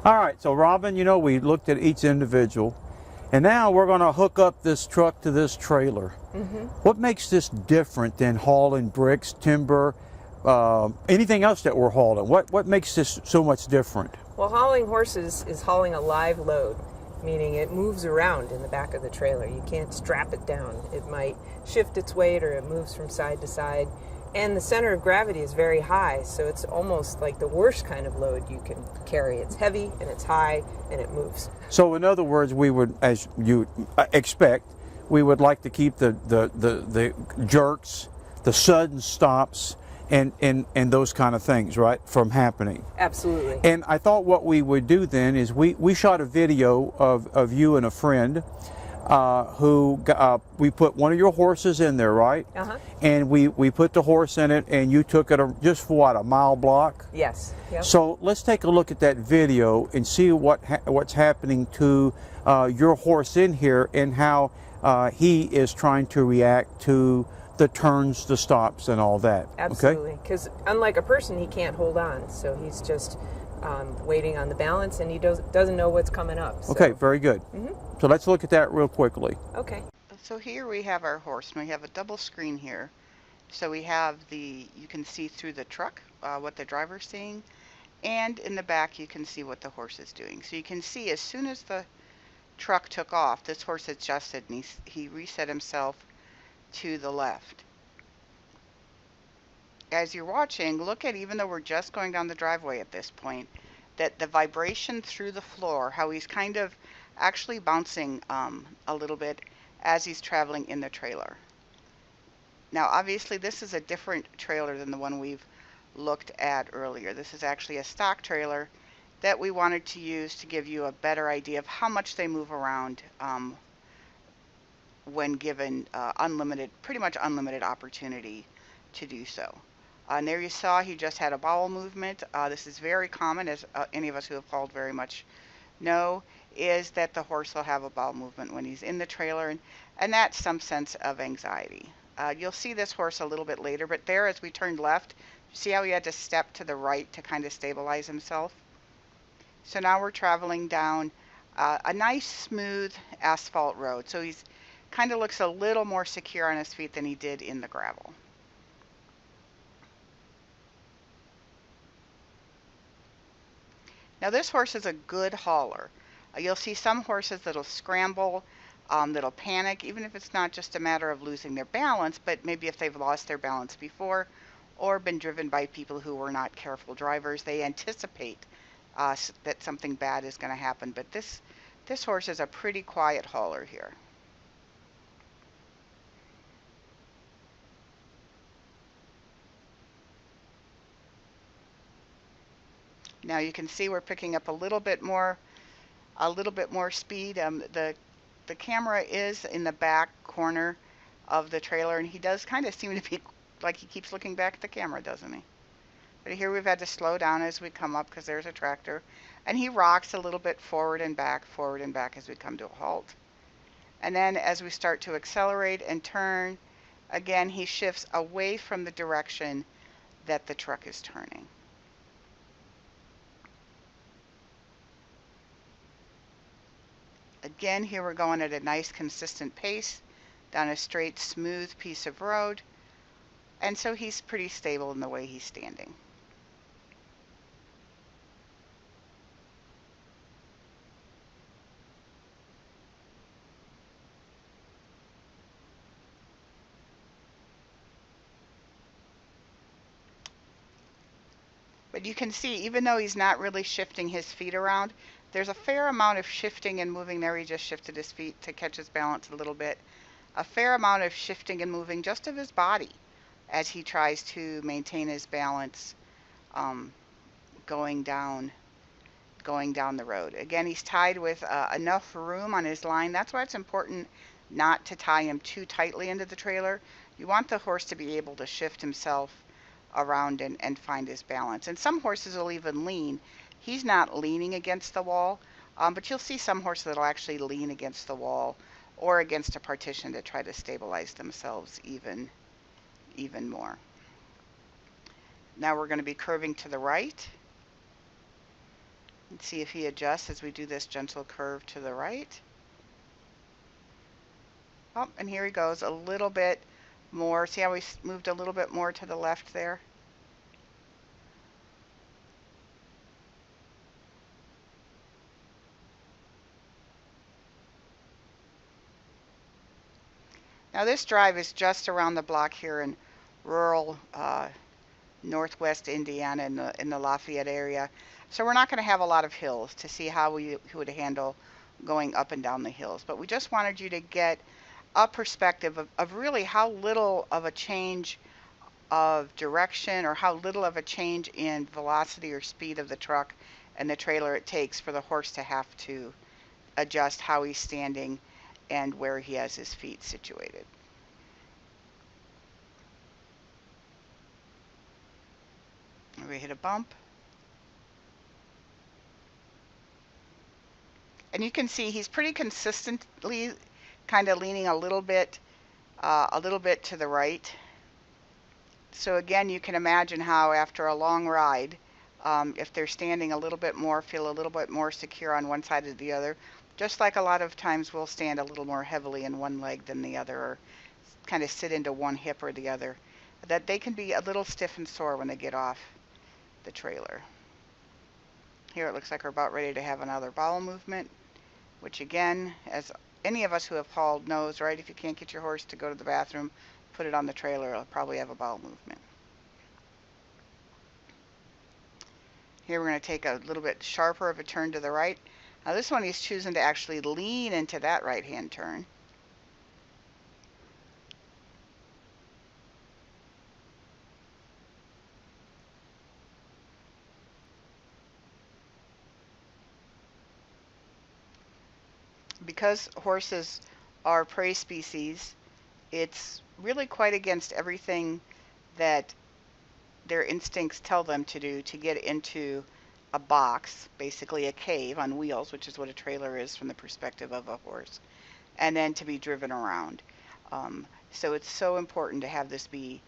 All right, so Robin, you know, we looked at each individual, and now we're going to hook up this truck to this trailer. What makes this different than hauling bricks, timber, anything else that we're hauling? What makes this so much different? Well, hauling horses is hauling a live load, meaning it moves around in the back of the trailer. You can't strap it down. It might shift its weight or it moves from side to side. And the center of gravity is very high, so it's almost like the worst kind of load you can carry. It's heavy and it's high and it moves. So in other words, we would, as you expect, we would like to keep the jerks, the sudden stops, and those kind of things, right, from happening. Absolutely. And I thought what we would do then is we shot a video of you and a friend who we put one of your horses in there, right? Uh-huh. And we put the horse in it, and you took it just for what, a mile block? Yes. Yep. So let's take a look at that video and see what's happening to your horse in here and how he is trying to react to the turns, the stops, and all that. Absolutely. Because unlike a person, he can't hold on, so he's just waiting on the balance, and he doesn't know what's coming up. So. Okay, very good. So let's look at that real quickly. Okay. So here we have our horse, and we have a double screen here. So we have you can see through the truck what the driver's seeing, and in the back you can see what the horse is doing. So you can see as soon as the truck took off, this horse adjusted and he reset himself to the left. As you're watching, look at, even though we're just going down the driveway at this point, that the vibration through the floor, how he's kind of actually bouncing a little bit as he's traveling in the trailer. Now obviously this is a different trailer than the one we've looked at earlier. This is actually a stock trailer that we wanted to use to give you a better idea of how much they move around when given pretty much unlimited opportunity to do so. And there you saw he just had a bowel movement. This is very common, as any of us who have hauled very much know, is that the horse will have a bowel movement when he's in the trailer, and that's some sense of anxiety. You'll see this horse a little bit later, but there as we turned left, see how he had to step to the right to kind of stabilize himself? So now we're traveling down a nice smooth asphalt road. So he's kind of looks a little more secure on his feet than he did in the gravel. Now this horse is a good hauler. You'll see some horses that'll scramble, that'll panic, even if it's not just a matter of losing their balance, but maybe if they've lost their balance before or been driven by people who were not careful drivers, they anticipate that something bad is going to happen. But this horse is a pretty quiet hauler here. Now you can see we're picking up a little bit more speed. The camera is in the back corner of the trailer, and he does kind of seem to be like he keeps looking back at the camera, doesn't he? But here we've had to slow down as we come up because there's a tractor, and he rocks a little bit forward and back as we come to a halt. And then as we start to accelerate and turn, again he shifts away from the direction that the truck is turning. Again, here we're going at a nice consistent pace down a straight, smooth piece of road, and so he's pretty stable in the way he's standing. But you can see, even though he's not really shifting his feet around, there's a fair amount of shifting and moving there. He just shifted his feet to catch his balance a little bit. A fair amount of shifting and moving just of his body as he tries to maintain his balance going down the road. Again, he's tied with enough room on his line. That's why it's important not to tie him too tightly into the trailer. You want the horse to be able to shift himself around and find his balance. And some horses will even lean. He's not leaning against the wall, but you'll see some horses that'll actually lean against the wall or against a partition to try to stabilize themselves even more. Now we're going to be curving to the right. Let's see if he adjusts as we do this gentle curve to the right. Oh, and here he goes a little bit more. See how we moved a little bit more to the left there? Now this drive is just around the block here in rural northwest Indiana in the Lafayette area. So we're not going to have a lot of hills to see how we would handle going up and down the hills. But we just wanted you to get a perspective of really how little of a change of direction or how little of a change in velocity or speed of the truck and the trailer it takes for the horse to have to adjust how he's standing and where he has his feet situated. We hit a bump. And you can see he's pretty consistently kind of leaning a little bit to the right. So again, you can imagine how after a long ride, if they're standing a little bit more, feel a little bit more secure on one side or the other, just like a lot of times we'll stand a little more heavily in one leg than the other, or kind of sit into one hip or the other, that they can be a little stiff and sore when they get off the trailer. Here it looks like we're about ready to have another bowel movement, which again, as any of us who have hauled knows, right? If you can't get your horse to go to the bathroom, put it on the trailer, it'll probably have a bowel movement. Here we're going to take a little bit sharper of a turn to the right. Now this one he's choosing to actually lean into that right-hand turn. Because horses are prey species, it's really quite against everything that their instincts tell them to do to get into a box, basically a cave on wheels, which is what a trailer is from the perspective of a horse, and then to be driven around. So it's so important to have this be,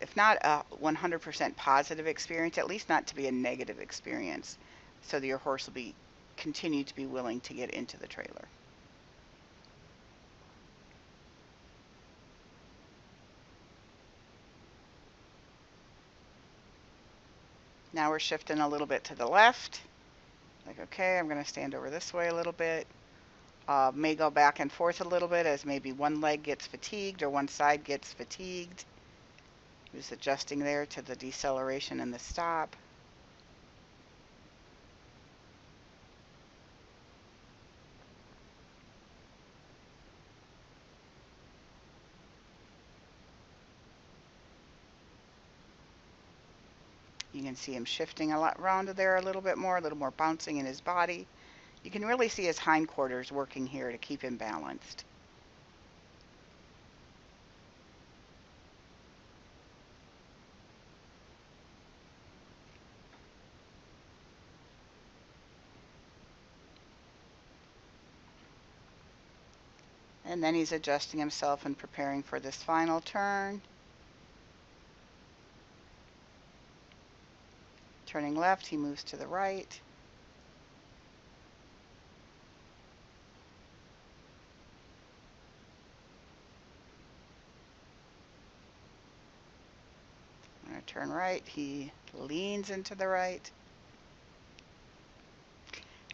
if not a 100% positive experience, at least not to be a negative experience, so that your horse will continue to be willing to get into the trailer. Now we're shifting a little bit to the left. Like, okay, I'm going to stand over this way a little bit. May go back and forth a little bit as maybe one leg gets fatigued or one side gets fatigued. Just adjusting there to the deceleration and the stop. You can see him shifting a lot around there a little more bouncing in his body. You can really see his hindquarters working here to keep him balanced. And then he's adjusting himself and preparing for this final turn. Turning left, he moves to the right. I'm going to turn right, he leans into the right.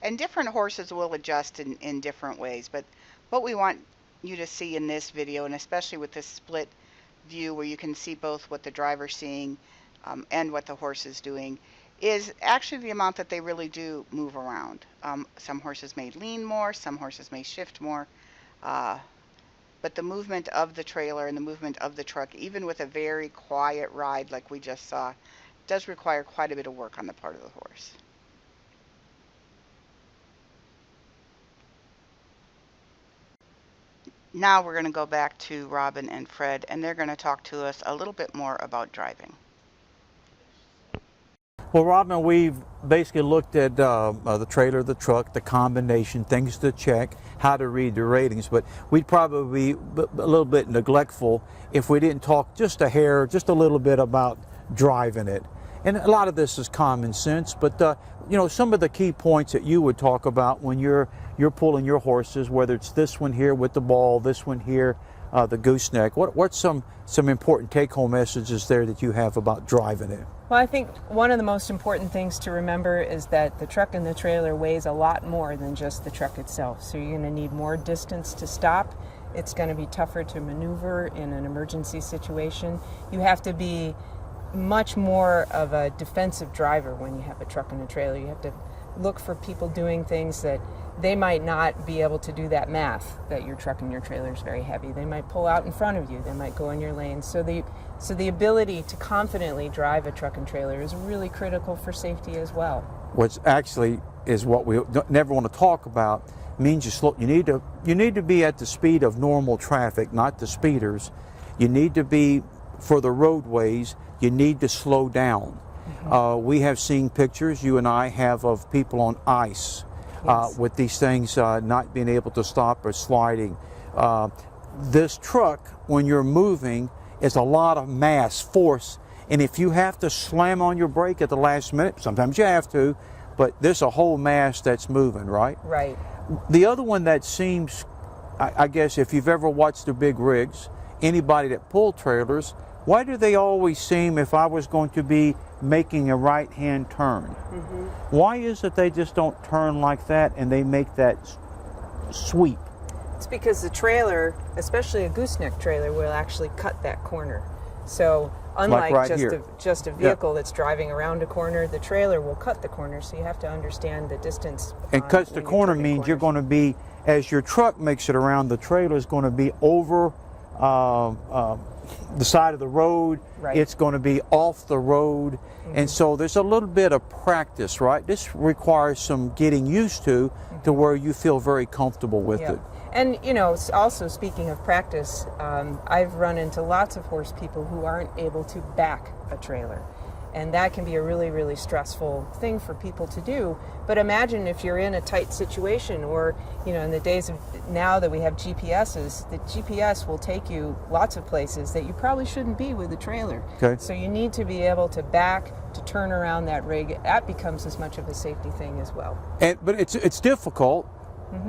And different horses will adjust in different ways, but what we want you to see in this video, and especially with this split view where you can see both what the driver's seeing and what the horse is doing, is actually the amount that they really do move around. Some horses may lean more, some horses may shift more, but the movement of the trailer and the movement of the truck, even with a very quiet ride like we just saw, does require quite a bit of work on the part of the horse. Now we're going to go back to Robin and Fred, and they're going to talk to us a little bit more about driving. Well, Robin, we've basically looked at the trailer, the truck, the combination, things to check, how to read the ratings, but we'd probably be a little bit neglectful if we didn't talk just a hair, just a little bit about driving it. And a lot of this is common sense, but you know, some of the key points that you would talk about when you're pulling your horses, whether it's this one here with the ball, this one here, the gooseneck. What's some important take-home messages there that you have about driving it? Well, I think one of the most important things to remember is that the truck and the trailer weighs a lot more than just the truck itself. So you're going to need more distance to stop. It's going to be tougher to maneuver in an emergency situation. You have to be much more of a defensive driver when you have a truck and a trailer. You have to look for people doing things that they might not be able to do, that math that your truck and your trailer is very heavy. They might pull out in front of you. They might go in your lane. So the ability to confidently drive a truck and trailer is really critical for safety as well. Which actually is what we never want to talk about. Means you need to be at the speed of normal traffic, not the speeders. You need to be, for the roadways, you need to slow down. We have seen pictures, you and I have, of people on ice. Yes. With these things not being able to stop or sliding. This truck, when you're moving, is a lot of mass, force, and if you have to slam on your brake at the last minute, sometimes you have to, but there's a whole mass that's moving, right? Right. The other one that seems, I guess if you've ever watched the big rigs, anybody that pull trailers, why do they always seem, if I was going to be making a right-hand turn, why is it they just don't turn like that and they make that sweep? It's because the trailer, especially a gooseneck trailer, will actually cut that corner. So unlike right just a vehicle that's driving around a corner, the trailer will cut the corner. So you have to understand the distance. And cuts the corner means you're going to be, as your truck makes it around, the trailer is going to be over the side of the road. Right. It's going to be off the road. And so there's a little bit of practice, right? This requires some getting used to where you feel very comfortable with it. And, you know, also speaking of practice, I've run into lots of horse people who aren't able to back a trailer. And that can be a really, really stressful thing for people to do. But imagine if you're in a tight situation, or, you know, in the days of now that we have GPSs, the GPS will take you lots of places that you probably shouldn't be with a trailer. Okay. So you need to be able to back, to turn around that rig. That becomes as much of a safety thing as well. But it's difficult.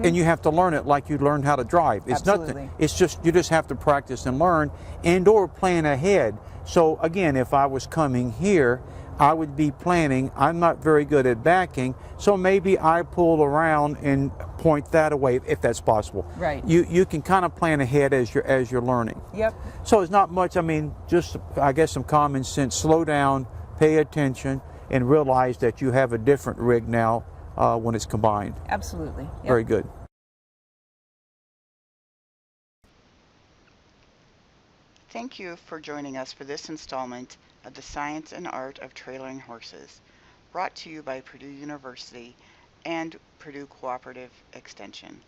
And you have to learn it like you learned how to drive. It's Absolutely. nothing. It's just, you just have to practice and learn, and or plan ahead. So again, if I was coming here, I would be planning. I'm not very good at backing, so maybe I pull around and point that away if that's possible. Right. You can kind of plan ahead as you're learning. Yep. So it's not much. I mean, just I guess some common sense. Slow down, pay attention, and realize that you have a different rig now when it's combined. Absolutely. Yep. Very good. Thank you for joining us for this installment of The Science and Art of Trailering Horses, brought to you by Purdue University and Purdue Cooperative Extension.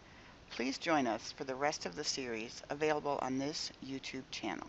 Please join us for the rest of the series available on this YouTube channel.